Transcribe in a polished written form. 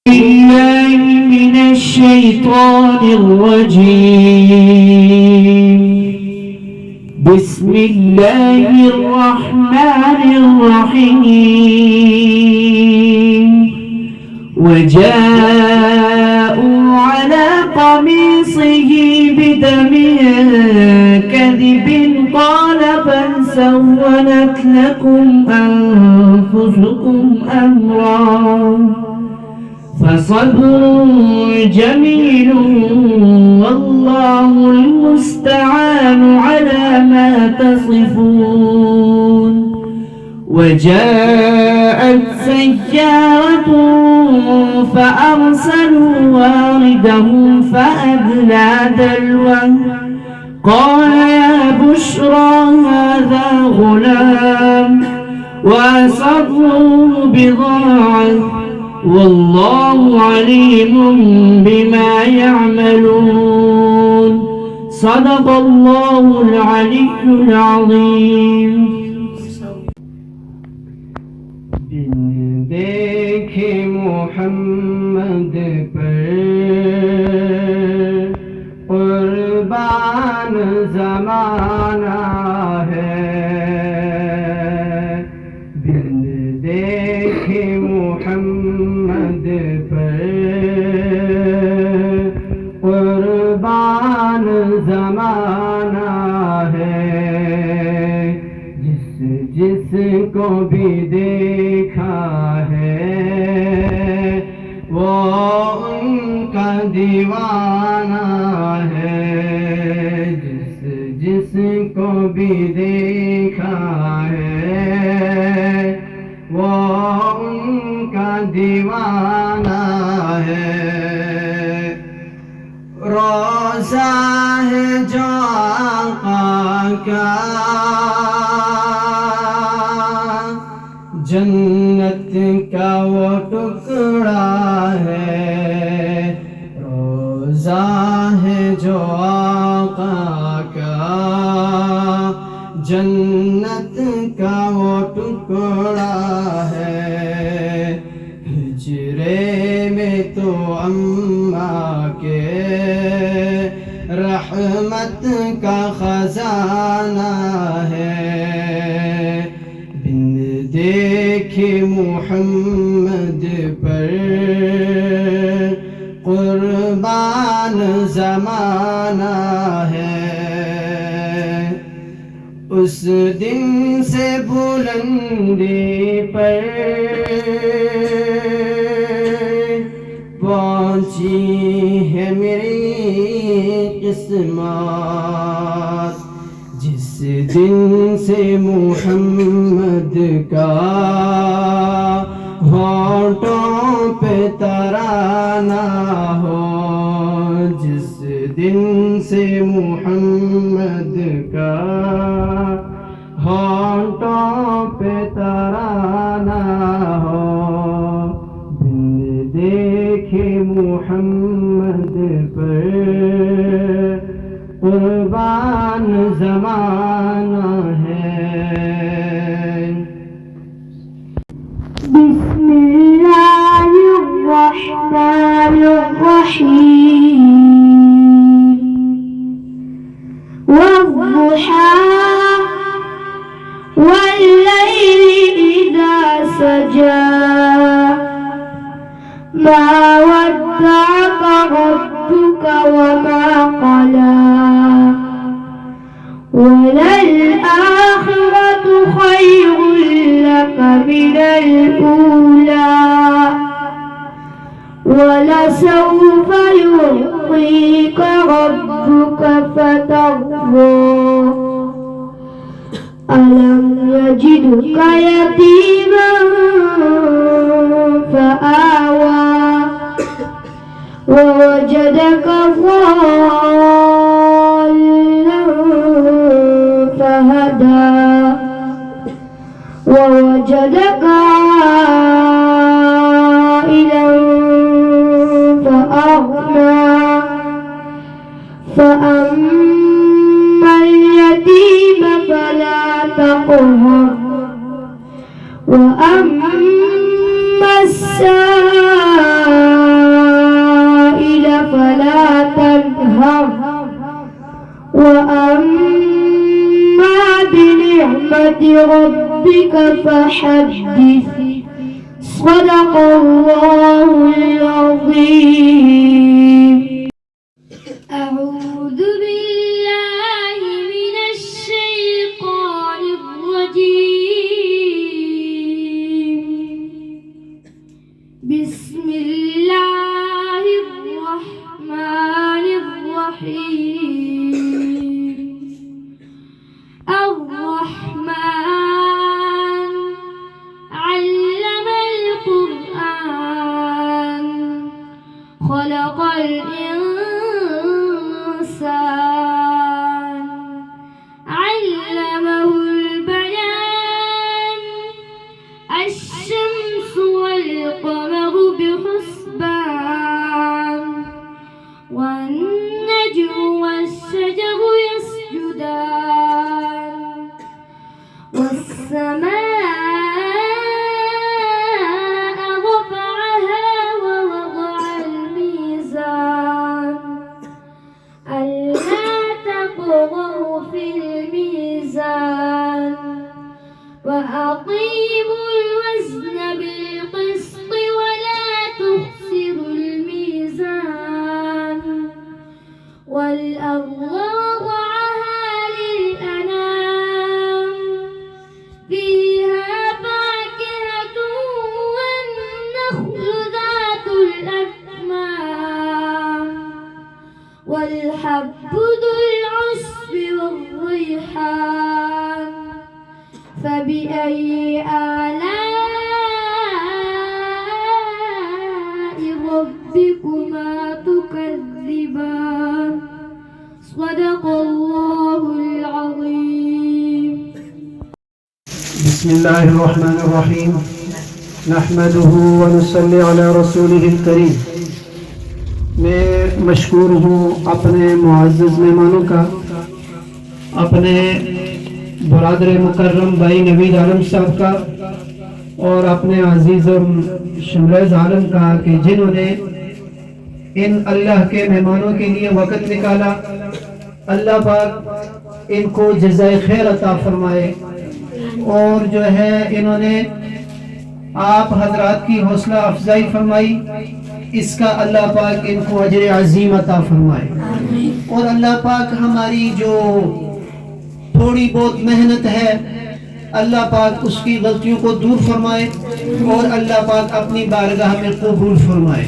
بالله من الشيطان الرجيم. بسم الله الرحمن الرحيم. وجاءوا على قميصه بدم كذب قال بل سولت لكم أنفسكم أمرا فصبر جميل والله المستعان على ما تصفون. وجاءت سيارة فأرسلوا واردهم فأدلى دلوه قال يا بشرى هذا غلام وأسروه بضاعة والله عليم بما يعملون. صدق الله العلي العظيم. دیکھے محمد پر قربان زمانہ ہے، بن دیکھے محمد پر قربان زمانہ ہے، جس کو بھی دیکھا ہے وہ ان کا دیوانہ ہے، جس کو بھی دیکھا ہے وہ ان کا دیوانہ ہے۔ روزہ ہے جو آقا کا جنت کا وہ ٹکڑا ہے، روزہ ہے جو آقا کا جنت کا وہ ٹکڑا ہے، ہجرے میں تو اماں کے رحمت کا خزانہ ہے، دیکھے محمد پر قربان زمانہ ہے، اس دن سے بلندی پر پہنچی ہے میری قسمت، جس دن سے محمد کا ہونٹوں پہ ترانہ ہو، جس دن سے محمد کا ہونٹوں پہ ترانہ ہو، بن دیکھے محمد پر قربان زمانہ ہے۔ بسم اللہ الرحمن الرحیم۔ والضحى والليل إذا سجى ما ودعك ربك وما قلى وللآخرة خير لك من الأولى ولسوف يعطيك ربك فترضى ألم يجدك يتيما فآوى ووجدك ضالا فهدى ووجدك عائلا فأغنى فأما اليتيم فلا تقهر وأما السائل نعمة ربك فحدث صدق الله العظيم أعوذ بالله من الشيطان الرجيم بسم الله الرحمن الرحيم الرحمن علم القرآن خلق الإنسان علمه البيان الشمس والقمر بحسبان والنجم والشجر يسجدان والسماء رفعها ووضع الميزان ألا تطغوا في الميزان وأقيموا الوزن بالقسط ولا تخسروا الميزان والأرض وضعها للأنام فيها فاكهة والنخل ذات الأكمام والحب ذو العصف والريحان فبأي آلاء ربكما تكذبان صدق الله العظيم بسم الله الرحمن الرحيم نحمده ونصلي على रसूलिह الकरीम। मैं मशकूर हूँ अपने मुअज़्ज़ज़ मेहमानों का, अपने बरादर मुकर्रम भाई नवीद आलम साहब का और अपने अजीज़ शमरेज़ आलम का कि जिन्होंने इन अल्लाह के मेहमानों के लिए वक़्त निकाला। अल्लाह पाक इनको जज़ाए खैर अता फरमाए और जो है इन्होंने आप हजरात की हौसला अफजाई फरमाई, इसका अल्लाह पाक इनको अजर अजीम अता फरमाए और अल्लाह पाक हमारी जो थोड़ी बहुत मेहनत है अल्लाह पाक उसकी गलतियों को दूर फरमाए और अल्लाह पाक अपनी बारगाह में कबूल फरमाए।